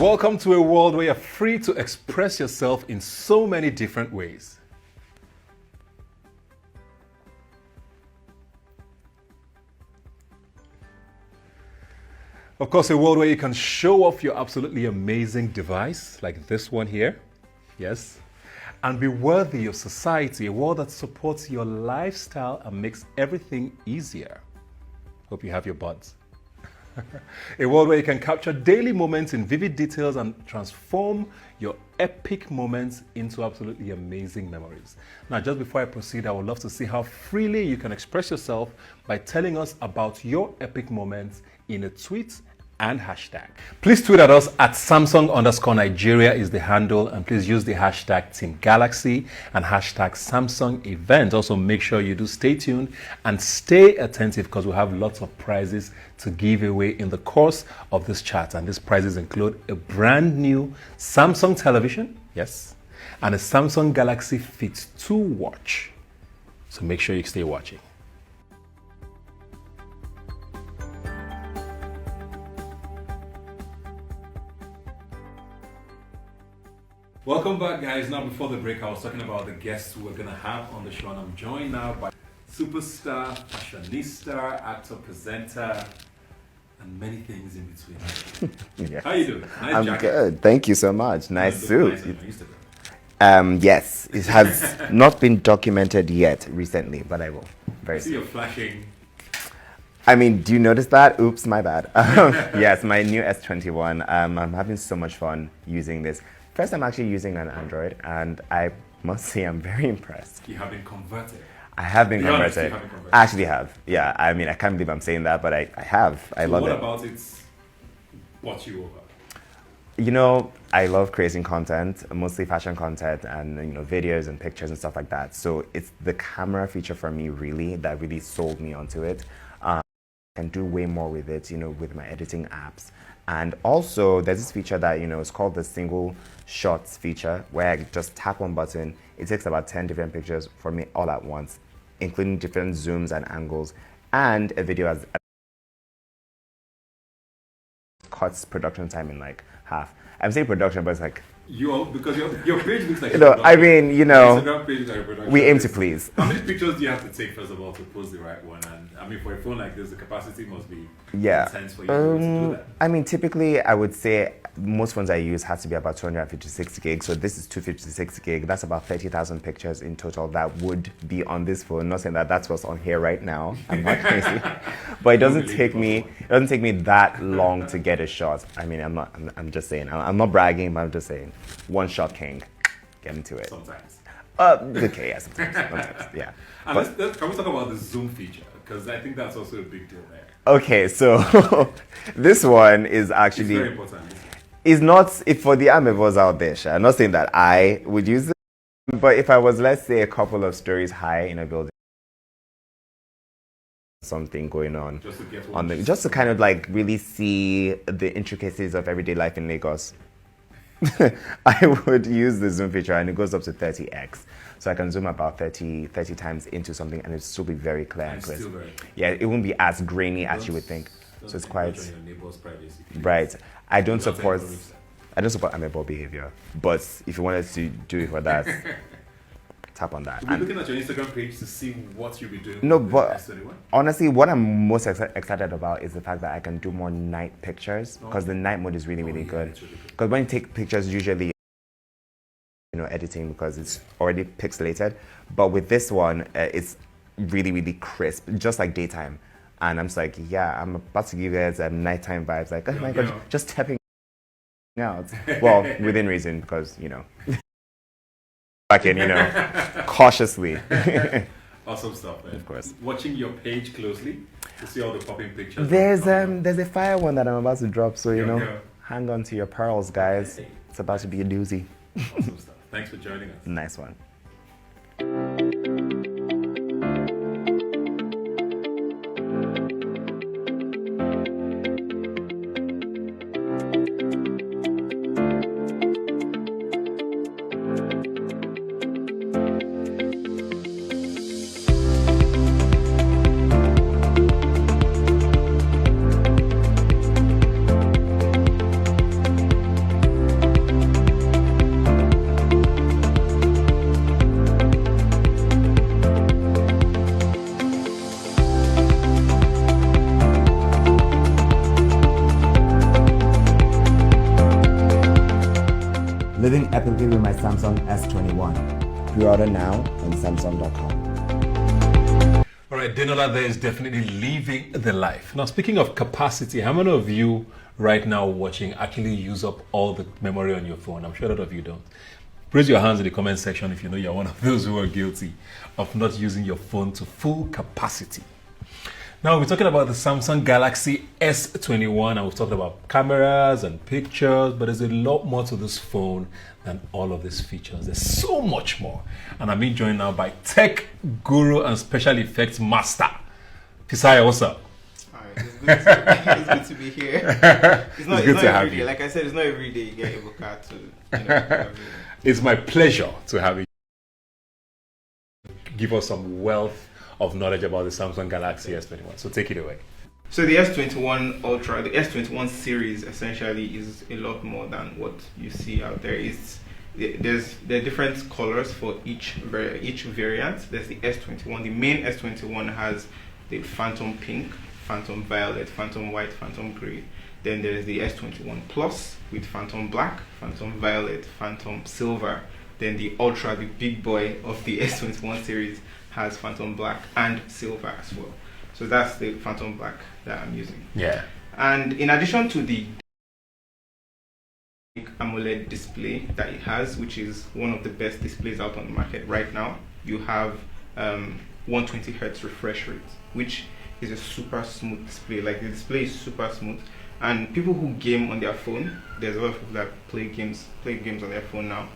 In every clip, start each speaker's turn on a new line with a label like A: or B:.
A: Welcome to a world where you're free to express yourself in so many different ways. Of course, a world where you can show off your absolutely amazing device, like this one here, yes, and be worthy of society, a world that supports your lifestyle and makes everything easier. Hope you have your buds. A world where you can capture daily moments in vivid details and transform your epic moments into absolutely amazing memories. Now, just before I proceed, I would love to see how freely you can express yourself by telling us about your epic moments in a tweet and hashtag. Please tweet at us at Samsung_Nigeria is the handle, and please use the hashtag Team Galaxy and hashtag Samsung Event. Also, make sure you do stay tuned and stay attentive because we'll have lots of prizes to give away in the course of this chat. And these prizes include a brand new Samsung television, yes, and a Samsung Galaxy Fit 2 watch. So make sure you stay watching. Welcome back, guys. Now, before the break, I was talking about the guests we're going to have on the show, and I'm joined now by superstar, fashionista, actor, presenter, and many things in between.
B: Yes.
A: How you doing? Nice
B: I'm
A: jacket.
B: good. Thank you so much. Nice suit.
A: Nice on Instagram.
B: Yes, it has not been documented yet recently, but I will. Very
A: I see
B: soon.
A: you're flashing.
B: I mean, do you notice that? Oops, my bad. Yes, my new S21. I'm having so much fun using this. First, I'm actually using an Android, and I must say I'm very impressed.
A: You have been converted.
B: I have been
A: Be honest,
B: converted.
A: you have been converted.
B: I actually have. Yeah, I mean, I can't believe I'm saying that, but I have. I
A: So
B: love
A: what
B: it.
A: about it brought you over?
B: You know, I love creating content, mostly fashion content and, you know, videos and pictures and stuff like that. So it's the camera feature for me really that really sold me onto it. I can do way more with it, you know, with my editing apps. And also there's this feature that, you know, it's called the single shots feature, where I just tap one button. It takes about 10 different pictures for me all at once, including different zooms and angles, and a video as cuts production time in like half. I'm saying production, but it's like,
A: Because your page looks like
B: you
A: a
B: know,
A: production.
B: I mean, you know,
A: Instagram page is like a production.
B: we aim to please.
A: How many pictures do you have to take, first of all, to post the right one? And I mean, for a phone like this, the capacity must be intense for you to do that.
B: I mean, typically, I would say most phones I use has to be about 256 gigs. So this is 256 gig. That's about 30,000 pictures in total that would be on this phone. Not saying that that's what's on here right now. I'm not crazy, but it doesn't take me that long to get a shot. I mean, I'm just saying. I'm not bragging, but I'm just saying. One shot king. Get into it.
A: Sometimes.
B: Okay, yeah, sometimes, yeah.
A: And can we talk about the zoom feature? Because I think that's also a big deal there.
B: Okay, so this one is
A: It's
B: actually
A: very important.
B: is not if for the amevos out there. I'm not saying that I would use it, but if I was, let's say, a couple of stories high in a building, something going on
A: Just to get
B: on
A: one.
B: the, just to kind of like really see the intricacies of everyday life in Lagos. I would use the zoom feature, and it goes up to 30x, so I can zoom about 30 times into something, and it'll still be very clear and
A: And
B: crisp.
A: still very clear.
B: Yeah, it won't be as grainy as you would think.
A: Don't
B: So it's
A: encroach
B: quite
A: on your neighbor's privacy.
B: right. I don't
A: Without
B: support
A: any permission.
B: amable behavior, but if you wanted to do it for that, tap on that.
A: We're
B: And
A: looking at your Instagram page to see what you'll be doing.
B: No,
A: with
B: but-
A: the S21.
B: honestly, what I'm most excited about is the fact that I can do more night pictures, because the night mode is really, really
A: yeah,
B: good.
A: it's really good.
B: Because when you take pictures, usually, you know, editing because it's already pixelated. But with this one, it's really, really crisp, just like daytime. And I'm just like, yeah, I'm about to give you guys nighttime vibes. Like, oh my
A: Yeah.
B: god, just tapping out. Well, within reason, because, you know, back in, you know, cautiously.
A: Awesome stuff, man.
B: Of course.
A: Watching your page closely to see all the popping pictures.
B: There's a fire one that I'm about to drop, so you know,
A: Yeah.
B: hang on to your pearls, guys. It's about to be a doozy.
A: Awesome stuff. Thanks for joining us.
B: Nice one. living epically with my Samsung S21. Pre-order now on Samsung.com.
A: All right, Denola there is definitely living the life. Now, speaking of capacity, how many of you right now watching actually use up all the memory on your phone? I'm sure a lot of you don't. Raise your hands in the comment section if you know you're one of those who are guilty of not using your phone to full capacity. Now, we're talking about the Samsung Galaxy S21, and we've talked about cameras and pictures, but there's a lot more to this phone than all of these features. There's so much more. And I'm being joined now by tech guru and special effects master, Pisaya. What's up?
C: It's good to be here. It's not every day. Like I said, it's not every day you get Ebuka to,
A: It's my pleasure to have you give us some wealth of knowledge about the Samsung Galaxy S21. So take it away.
C: So the S21 Ultra, the S21 series essentially is a lot more than what you see out there. There are different colors for each variant. There's the S21. The main S21 has the Phantom Pink, Phantom Violet, Phantom White, Phantom Grey. Then there's the S21 Plus with Phantom Black, Phantom Violet, Phantom Silver. Then the Ultra, the big boy of the S21 series, has Phantom Black and Silver as well. So that's the Phantom Black that I'm using.
A: Yeah.
C: And in addition to the AMOLED display that it has, which is one of the best displays out on the market right now, you have 120 Hz refresh rate, which is a super smooth display. Like, the display is super smooth, and people who game on their phone, there's a lot of people that play games on their phone now,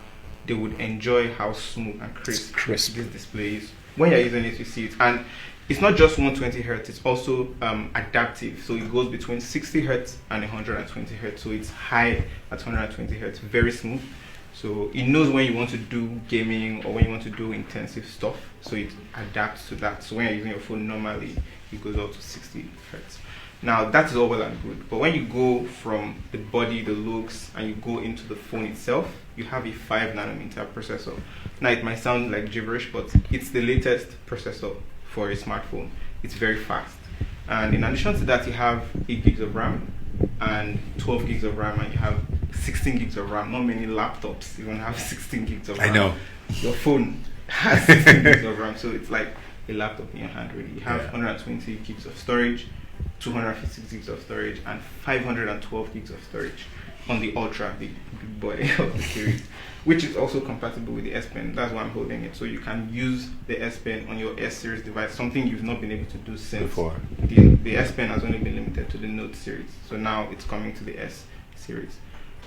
C: they would enjoy how smooth and crisp this display is. When you're using it, you see it. And it's not just 120 Hz, it's also adaptive. So it goes between 60 Hz and 120 Hz. So it's high at 120 Hz, very smooth. So it knows when you want to do gaming or when you want to do intensive stuff. So it adapts to that. So when you're using your phone normally, it goes up to 60 Hz. Now, that's all well and good. But when you go from the body, the looks, and you go into the phone itself, you have a 5nm processor. Now, it might sound like gibberish, but it's the latest processor for a smartphone. It's very fast. And in addition to that, you have 8 gigs of RAM and 12 gigs of RAM, and you have 16 gigs of RAM. Not many laptops even have 16 gigs of RAM.
A: I know.
C: Your phone has 16 gigs of RAM, so it's like a laptop in your hand, really. You have 120 gigs of storage, 256 gigs of storage, and 512 gigs of storage on the Ultra, the big boy of the series, which is also compatible with the S Pen. That's why I'm holding it. So you can use the S Pen on your S series device, something you've not been able to do since
A: Before.
C: The S Pen has only been limited to the Note series. So now it's coming to the S series.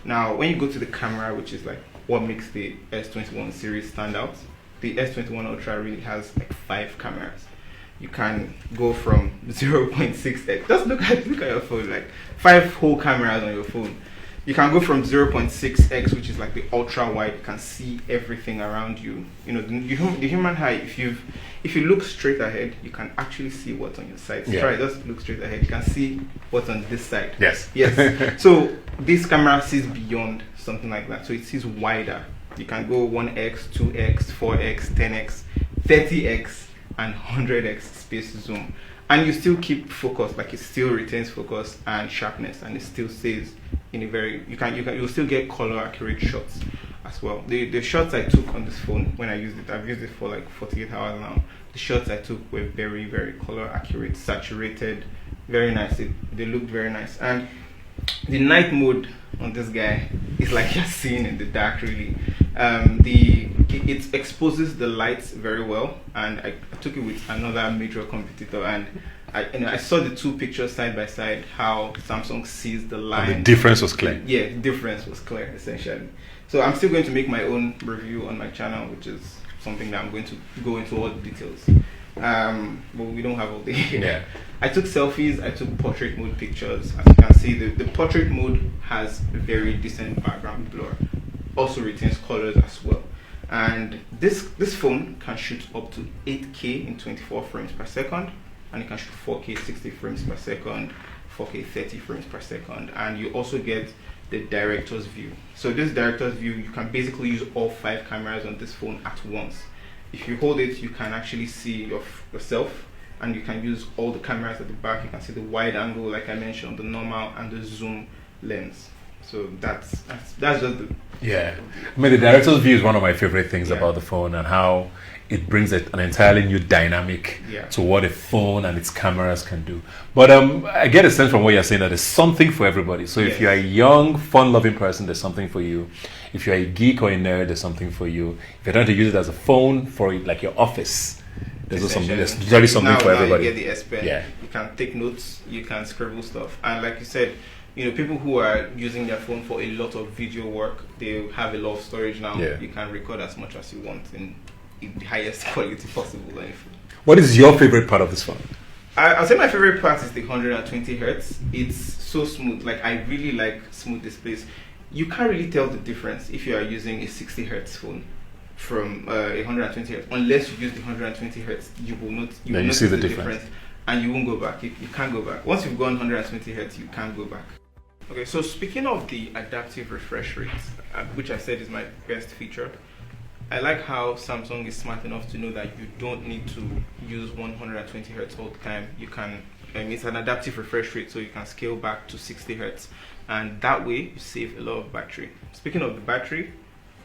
C: Now, when you go to the camera, which is like what makes the S21 series stand out, the S21 Ultra really has like 5 cameras. You can go from 0.6x. Just look at your phone, like 5 whole cameras on your phone. You can go from 0.6x, which is like the ultra wide. You can see everything around you. You know, the human eye. If you look straight ahead, you can actually see what's on your side. So try, just look straight ahead. You can see what's on this side.
A: Yes.
C: Yes. So this camera sees beyond something like that. So it sees wider. You can go 1x, 2x, 4x, 10x, 30x, and 100x space zoom, and you still keep focus. Like, it still retains focus and sharpness, and it still stays in a very you'll still get color accurate shots as well. The shots I took on this phone when I used it, I've used it for like 48 hours now. The shots I took were very, very color accurate, saturated, very nice. They looked very nice. And the night mode on this guy is like you're seeing in the dark, really. It exposes the lights very well, and I took it with another major competitor, and I saw the two pictures side by side, how Samsung sees the line.
A: And the difference was clear.
C: Yeah, the difference was clear, essentially. So I'm still going to make my own review on my channel, which is something that I'm going to go into all the details. But we don't have all day.
A: Yeah.
C: I took selfies, I took portrait mode pictures. As you can see, the portrait mode has very decent background blur. Also retains colors as well. And this phone can shoot up to 8K in 24 frames per second, and it can shoot 4K 60 frames per second, 4K 30 frames per second, and you also get the director's view. So this director's view, you can basically use all 5 cameras on this phone at once. If you hold it, you can actually see yourself, and you can use all the cameras at the back. You can see the wide angle, like I mentioned, the normal and the zoom lens. So that's just the
A: Yeah. I mean, the director's view is one of my favorite things
C: Yeah.
A: about the phone, and how it brings an entirely new dynamic
C: Yeah.
A: to what a phone and its cameras can do. But I get a sense from what you're saying that there's something for everybody. So if
C: Yes.
A: you're a young, fun-loving person, there's something for you. If you're a geek or a nerd, there's something for you. If you're trying to use it as a phone for like your office, there's also something. There's really something for everybody.
C: You get the S Pen.
A: Yeah.
C: You can take notes. You can scribble stuff. And like you said, people who are using their phone for a lot of video work, they have a lot of storage now.
A: Yeah.
C: You can record as much as you want in the highest quality possible on your phone.
A: What is your favorite part of this phone?
C: I'll say my favorite part is the 120 hertz. It's so smooth. Like, I really like smooth displays. You can't really tell the difference if you are using a 60 hertz phone from a 120 hertz. Unless you use the 120 hertz, you will not. You
A: Then
C: will
A: you see
C: notice
A: the difference.
C: and you won't go back. You can't go back. Once you've gone 120 hertz, you can't go back. Okay, so speaking of the adaptive refresh rate, which I said is my best feature, I like how Samsung is smart enough to know that you don't need to use 120 hertz all the time. You can, it's an adaptive refresh rate, so you can scale back to 60 hertz, and that way you save a lot of battery. Speaking of the battery,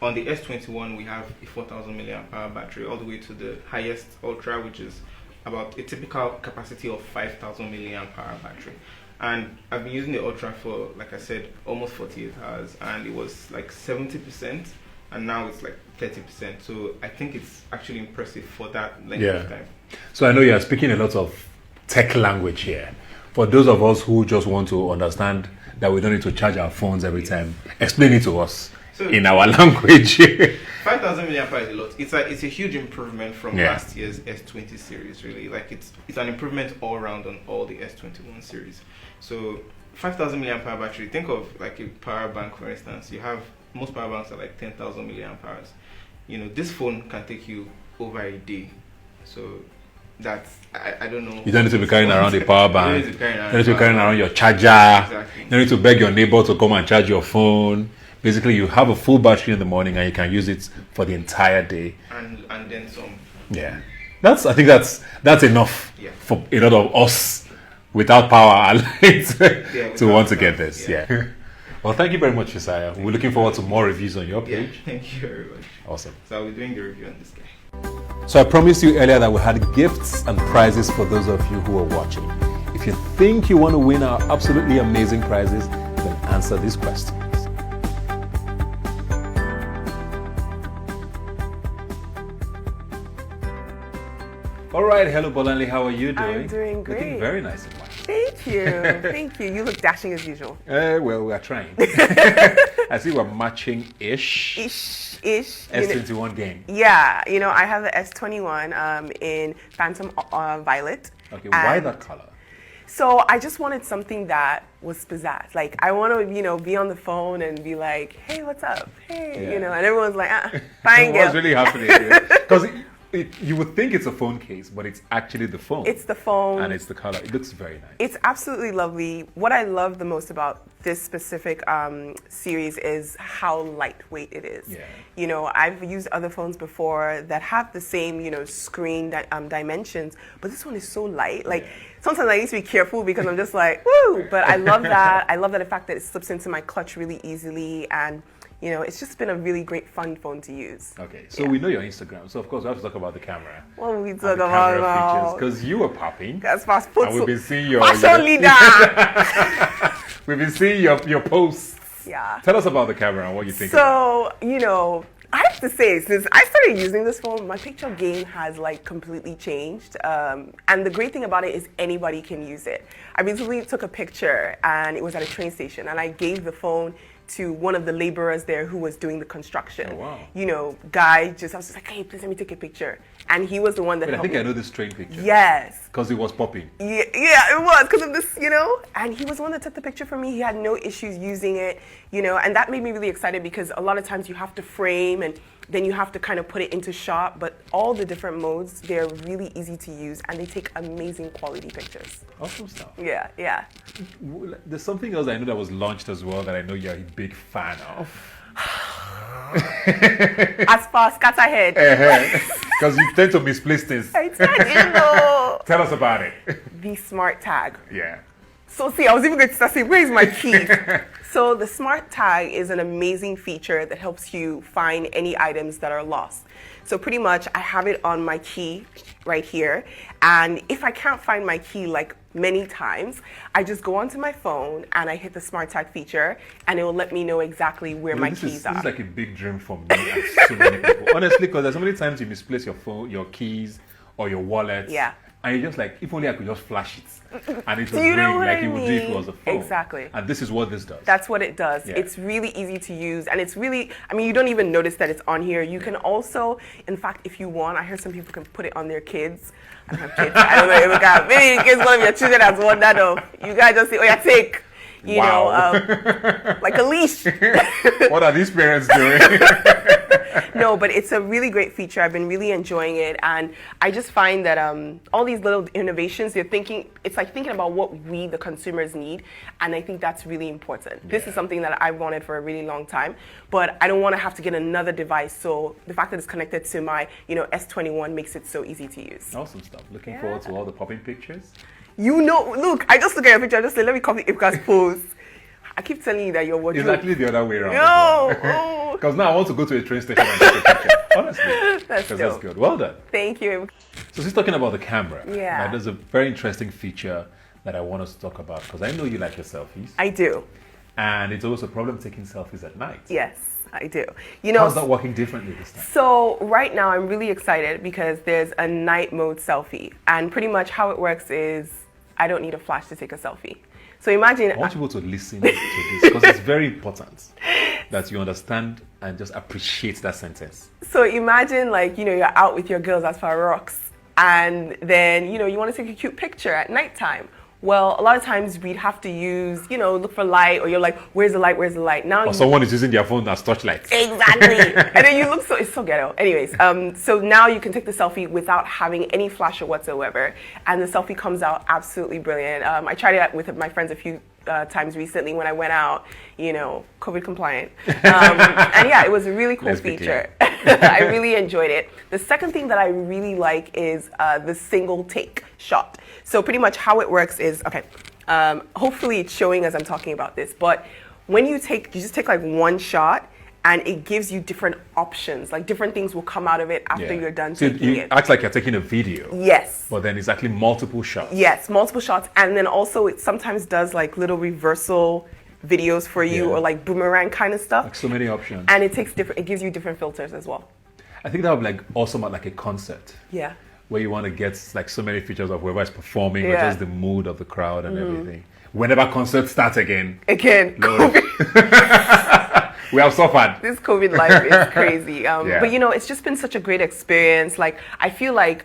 C: on the S21 we have a 4000 milliamp hour battery all the way to the highest Ultra, which is about a typical capacity of 5000 milliamp hour battery. And I've been using the Ultra for, like I said, almost 48 hours, and it was like 70%, and now it's like 30%. So I think it's actually impressive for that length of time.
A: So I know you're speaking a lot of tech language here. For those of us who just want to understand that we don't need to charge our phones every time, explain it to us in our language.
C: 5000 milliamp hour is a lot. It's a huge improvement from last year's S20 series. Really, like it's an improvement all around on all the S21 series. So 5000 milliamp hour battery. Think of like a power bank, for instance. You have most power banks are like 10,000 milliamp hours. This phone can take you over a day. So that's I don't know.
A: You don't need to be carrying around the power bank.
C: You don't need to be
A: You don't need to be carrying around your charger.
C: Exactly.
A: You don't need to beg your neighbor to come and charge your phone. Basically, you have a full battery in the morning and you can use it for the entire day.
C: And then some.
A: Yeah, I think that's enough for a lot of us without power and light to want to get this. Yeah. Well, thank you very much, Josiah. We're looking forward to more reviews on your page.
C: Yeah, thank you very much.
A: Awesome.
C: So I'll be doing the review on this guy.
A: So I promised you earlier that we had gifts and prizes for those of you who are watching. If you think you want to win our absolutely amazing prizes, then answer these questions. All right, hello Bolanle, how are you doing?
D: I'm doing great.
A: Looking very nice and white.
D: Thank you. Thank you. You look dashing as usual.
A: Well, we are trying. I see we're matching-ish.
D: Ish.
A: S21 game.
D: Yeah. I have the S21 in Phantom Violet.
A: Okay, why that color?
D: So I just wanted something that was pizzazz. Like, I want to, be on the phone and be like, hey, what's up? Hey, and everyone's like, fine, girl.
A: What's really happening? Because you would think it's a phone case, but it's actually the phone.
D: It's the phone.
A: And it's the color. It looks very nice.
D: It's absolutely lovely. What I love the most about this specific series is how lightweight it is.
A: Yeah.
D: I've used other phones before that have the same, screen dimensions, but this one is so light. Like, sometimes I need to be careful because I'm just like, woo! But I love that. I love that the fact that it slips into my clutch really easily, and it's just been a really great, fun phone to use.
A: Okay, so we know your Instagram, so of course we have to talk about the camera.
D: What we talk about now?
A: Because you were popping.
D: That's fast.
A: And we've been seeing your
D: fashion leader.
A: We've been seeing your posts.
D: Yeah.
A: Tell us about the camera and what you think.
D: So, I have to say, since I started using this phone, my picture game has completely changed. And the great thing about it is anybody can use it. I recently took a picture and it was at a train station, and I gave the phone to one of the laborers there who was doing the construction.
A: Oh, wow.
D: I was just like, hey, please let me take a picture. And he was the one that helped me.
A: I know this train picture.
D: Yes.
A: Because it was popping.
D: Yeah, it was because of this, And he was the one that took the picture for me. He had no issues using it, and that made me really excited because a lot of times you have to frame and then you have to kind of put it into shot. But all the different modes, they're really easy to use and they take amazing quality pictures.
A: Awesome stuff.
D: Yeah.
A: There's something else I know that was launched as well that I know you're a big fan of.
D: As far as scatterhead.
A: Because you tend to misplace things.
D: I tell you.
A: Tell us about it.
D: The smart tag.
A: Yeah.
D: So see, I was even going to start saying, where is my key? So the Smart Tag is an amazing feature that helps you find any items that are lost. So pretty much I have it on my key right here, and if I can't find my key like many times, I just go onto my phone and I hit the Smart Tag feature, and it will let me know exactly where my keys are.
A: This is like a big dream for me and so many people. Honestly, because there's so many times you misplace your phone, your keys, or your wallet.
D: Yeah.
A: And you're just like, if only I could just flash it. And it would
D: Do you know
A: ring
D: what
A: like
D: I
A: it would do if it
D: mean?
A: was a phone.
D: Exactly.
A: And this is what this does.
D: That's what it does.
A: Yeah.
D: It's really easy to use, and it's really, I mean, you don't even notice that it's on here. You can also, in fact, if you want, I heard some people can put it on their kids. I don't have kids. I don't know if you got, maybe the kids, one of your children has one that though. You guys just say, oh yeah, take. You
A: Wow.
D: know, like a leash.
A: What are these parents doing?
D: No, but it's a really great feature. I've been really enjoying it, and I just find that all these little innovations, it's like thinking about what we, the consumers, need, and I think that's really important. This is something that I've wanted for a really long time, but I don't want to have to get another device. So the fact that it's connected to my, S21 makes it so easy to use.
A: Awesome stuff. Looking forward to all the popping pictures.
D: Look, I just look at your picture. I just say, let me copy Ibuka's pose. I keep telling you that your wardrobe.
A: It's actually the other way around.
D: No.
A: Because now I want to go to a train station and take a picture. Honestly.
D: That's dope.
A: good. Well done.
D: Thank you.
A: So she's talking about the camera.
D: Yeah.
A: Now, there's a very interesting feature that I want us to talk about because I know you like your selfies.
D: I do.
A: And it's also a problem taking selfies at night.
D: Yes, I do.
A: How's that working differently this time?
D: So right now I'm really excited because there's a night mode selfie, and pretty much how it works is I don't need a flash to take a selfie. So imagine.
A: I want people to listen to this because it's very important that you understand and just appreciate that sentence.
D: So imagine you're out with your girls as far rocks, and then you want to take a cute picture at nighttime. Well, a lot of times we'd have to use, look for light, or you're like, where's the light? Where's the light? Now
A: or someone is using their phone as touchlight.
D: Exactly. And then you look it's so ghetto. Anyways, so now you can take the selfie without having any flasher whatsoever. And the selfie comes out absolutely brilliant. I tried it out with my friends a few times recently when I went out, COVID compliant. And yeah, it was a really cool feature. I really enjoyed it. The second thing that I really like is the single take shot. So pretty much how it works is, hopefully it's showing as I'm talking about this, but when you just take like one shot, and it gives you different options, like different things will come out of it after you're done taking it.
A: Acts like you're taking a video.
D: Yes.
A: But then it's actually multiple shots.
D: Yes, multiple shots. And then also it sometimes does like little reversal videos for you or like boomerang kind of stuff.
A: Like so many options.
D: And it gives you different filters as well.
A: I think that would be like awesome at like a concert.
D: Yeah.
A: Where you want to get like so many features of whoever is performing or just the mood of the crowd and everything. Whenever concerts start again. We have suffered.
D: This COVID life is crazy. But it's just been such a great experience. Like, I feel like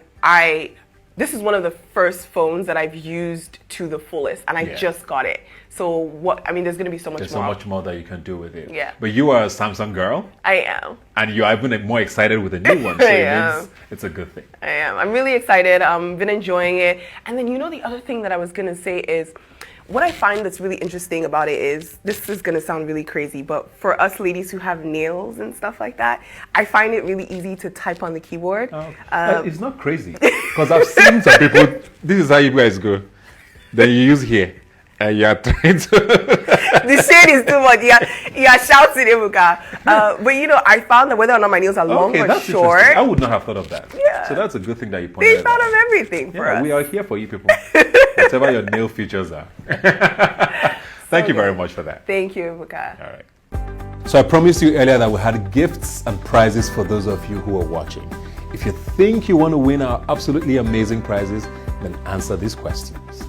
D: this is one of the first phones that I've used to the fullest, and I just got it. So there's going to be so much more.
A: There's so much more that you can do with it.
D: Yeah.
A: But you are a Samsung girl.
D: I am.
A: And you're even more excited with the new one. So it means it's a good thing.
D: I am. I'm really excited. Been enjoying it. And then, the other thing that I was going to say is, what I find that's really interesting about it is, this is going to sound really crazy, but for us ladies who have nails and stuff like that, I find it really easy to type on the keyboard.
A: It's not crazy. Because I've seen some people, this is how you guys go. Then you use here. And you're trying to...
D: The shade is too much. You're shouting, Ibuka. But I found that whether or not my nails are long or short.
A: I would not have thought of that.
D: Yeah.
A: So that's a good thing that you pointed out.
D: They thought of everything for us.
A: We are here for you people. Whatever your nail features are. Thank you very much for that.
D: Thank you, Ibuka.
A: All right. So I promised you earlier that we had gifts and prizes for those of you who are watching. If you think you want to win our absolutely amazing prizes, then answer these questions.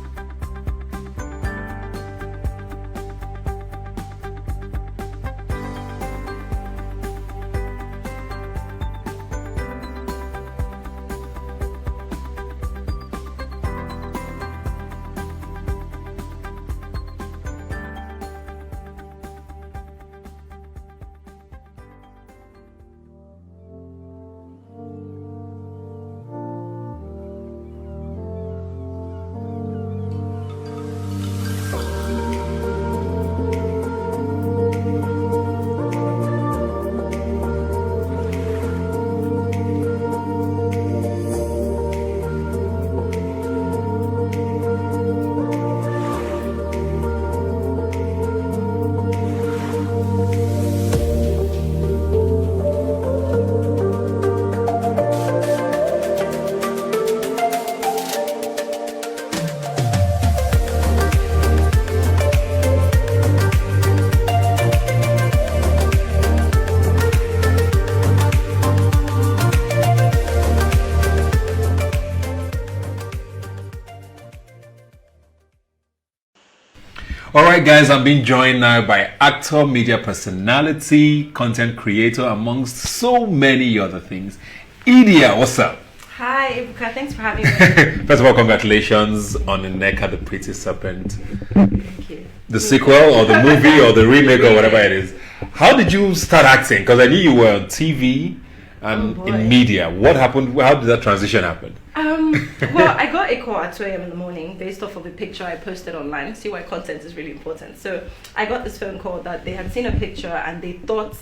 A: All right, guys, I'm being joined now by actor, media personality, content creator, amongst so many other things. Idia, what's up?
E: Hi, Ibuka. Thanks for having me.
A: First of all, congratulations on Nneka the Pretty Serpent.
E: Thank you.
A: The sequel or the movie or the remake or whatever it is. How did you start acting? Because I knew you were on TV and in media. What happened? How did that transition happen?
E: Well, I got a call at 2 a.m. in the morning based off of a picture I posted online. See why content is really important. So I got this phone call that they had seen a picture and they thought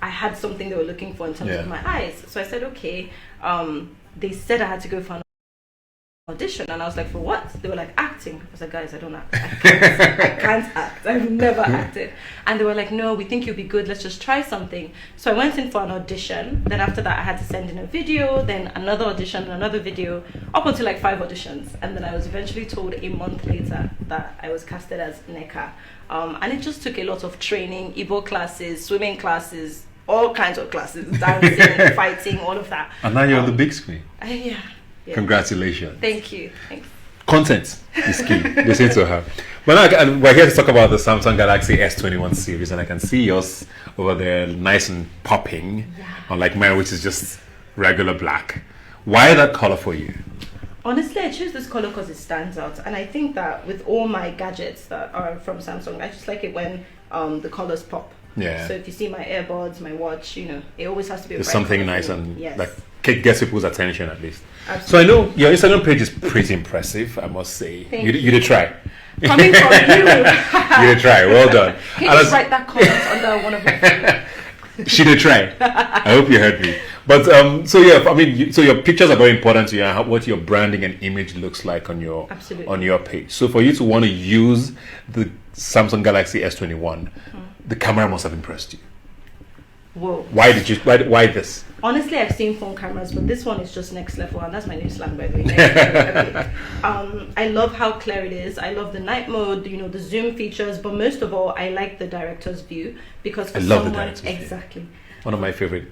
E: I had something they were looking for in terms of my eyes. So I said, okay. They said I had to go for an audition, and I was like, for what? They were like, acting. I was like, guys, I don't act. I can't act. I've never acted. And they were like, no, we think you'll be good. Let's just try something. So I went in for an audition. Then after that, I had to send in a video, then another audition, another video, up until like 5 auditions. And then I was eventually told a month later that I was casted as Nneka. And it just took a lot of training, Igbo classes, swimming classes, all kinds of classes, dancing, fighting, all of that.
A: And now you're on the big screen.
E: Yeah.
A: Congratulations.
E: Thank you. Thanks.
A: Content is key. Listen to her. But now we're here to talk about the Samsung Galaxy S21 series, and I can see yours over there, nice and popping, unlike mine, which is just regular black. Why that color for you?
E: Honestly, I choose this color because it stands out, and I think that with all my gadgets that are from Samsung, I just like it when the colors pop.
A: Yeah.
E: So if you see my earbuds, my watch, it always has to be.
A: There's something nice and
E: yes.
A: like gets people's attention at least.
E: Absolutely.
A: So I know your Instagram page is pretty impressive, I must say.
E: Thank
A: You did try.
E: Coming from you.
A: You did try. Well done.
E: Can you just write that comment under one of my videos?
A: She did try. I hope you heard me. But so yeah, I mean, so your pictures are very important to you, and what your branding and image looks like on your page. So for you to want to use the Samsung Galaxy S21, the camera must have impressed you.
E: Whoa.
A: Why this?
E: Honestly, I've seen phone cameras, but this one is just next level, and that's my new slang, by the way. I love how clear it is. I love the night mode, the zoom features, but most of all, I like the director's view because for
A: I love the director's view.
E: Exactly.
A: One of my favorite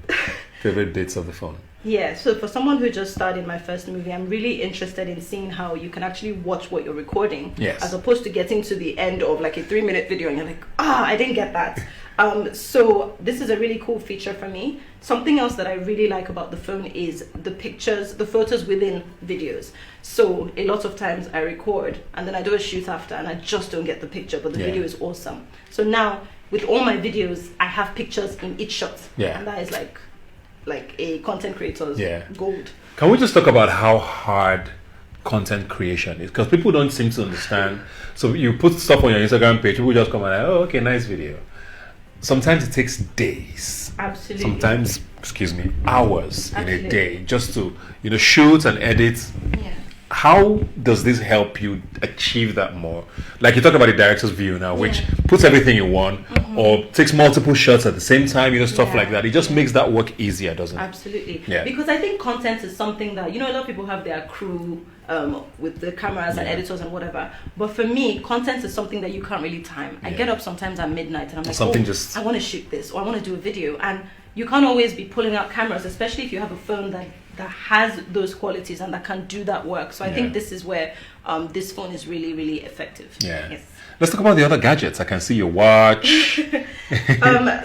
A: bits of the phone.
E: Yeah, so for someone who just started my first movie, I'm really interested in seeing how you can actually watch what you're recording, as opposed to getting to the end of like a 3-minute video and you're like, I didn't get that. So this is a really cool feature for me. Something else that I really like about the phone is the photos within videos. So a lot of times I record and then I do a shoot after and I just don't get the picture, but the video is awesome. So now with all my videos, I have pictures in each shot. Yeah. And that is like a content creator's gold.
A: Can we just talk about how hard content creation is? Because people don't seem to understand. So you put stuff on your Instagram page, people just come and like, oh, okay, nice video. Sometimes it takes days.
E: Absolutely.
A: Sometimes, hours in a day just to, shoot and edit.
E: Yeah.
A: How does this help you achieve that more? Like you talk about the director's view now, which puts everything in one, or takes multiple shots at the same time, stuff like that. It just makes that work easier, doesn't it?
E: Absolutely.
A: Yeah.
E: Because I think content is something that, a lot of people have their crew with the cameras and editors and whatever. But for me, content is something that you can't really time. I get up sometimes at midnight and I'm like, I want to shoot this, or I want to do a video. And you can't always be pulling out cameras, especially if you have a phone that has those qualities and that can do that work. So I think this is where this phone is really, really effective.
A: Yeah. Yes. Let's talk about the other gadgets. I can see your watch.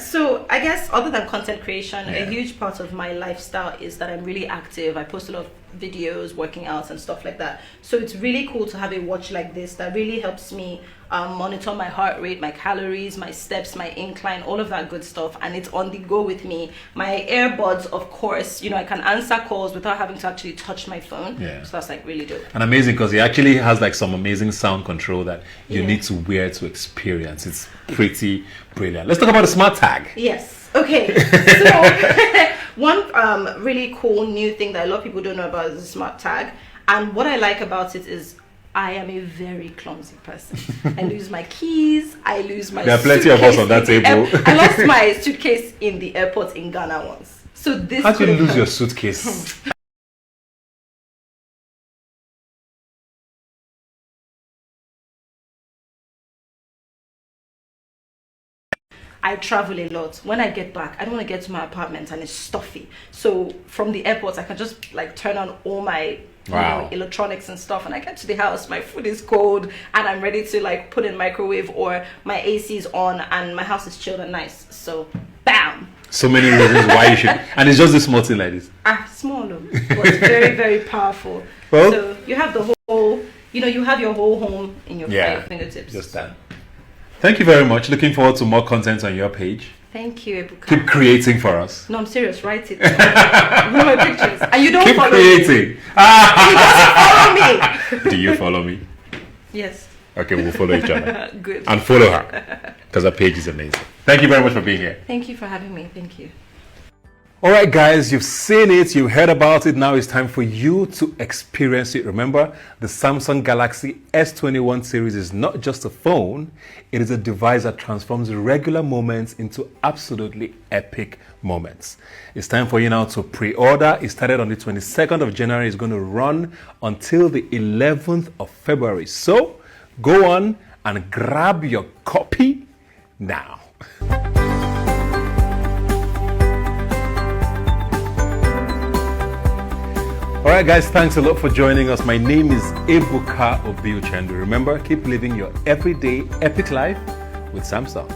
E: So I guess other than content creation, a huge part of my lifestyle is that I'm really active. I post a lot of videos, working out and stuff like that. So it's really cool to have a watch like this that really helps me monitor my heart rate, my calories, my steps, my incline, all of that good stuff, and it's on the go with me. My earbuds, of course, I can answer calls without having to actually touch my phone. So that's like really dope.
A: And amazing because it actually has like some amazing sound control that you need to wear to experience. It's pretty brilliant. Let's talk about the smart tag.
E: Yes. Okay. So one really cool new thing that a lot of people don't know about is the smart tag, and what I like about it is I am a very clumsy person. I lose my keys. I lose my.
A: There are plenty of us on that table.
E: I lost my suitcase in the airport in Ghana once. So this.
A: How do you lose your suitcase?
E: I travel a lot. When I get back, I don't want to get to my apartment and it's stuffy. So from the airport, I can just like turn on all my
A: Wow.
E: electronics and stuff. And I get to the house, my food is cold, and I'm ready to like put in microwave, or my AC is on, and my house is chilled and nice. So, bam.
A: So many reasons why you should. And it's just this small thing like this.
E: Small, but it's very, very powerful.
A: Well,
E: so you have the whole, you have your whole home in your
A: Yeah,
E: fingertips.
A: just that. Thank you very much. Looking forward to more content on your page.
E: Thank you, Ebuka.
A: Keep creating for us.
E: No, I'm serious. Write it. One of my pictures. And you don't
A: Keep
E: follow
A: creating.
E: me. You doesn't follow me.
A: Do you follow me?
E: Yes.
A: Okay, we'll follow each other.
E: Good.
A: And follow her. Because her page is amazing. Thank you very much for being here.
E: Thank you for having me. Thank you.
A: All right, guys, you've seen it, you've heard about it. Now it's time for you to experience it. Remember, the Samsung Galaxy S21 series is not just a phone, it is a device that transforms regular moments into absolutely epic moments. It's time for you now to pre-order. It started on the 22nd of January. It's going to run until the 11th of February. So go on and grab your copy now. Alright guys, thanks a lot for joining us. My name is Ebuka Obiuchendu. Remember, keep living your everyday epic life with Samsung.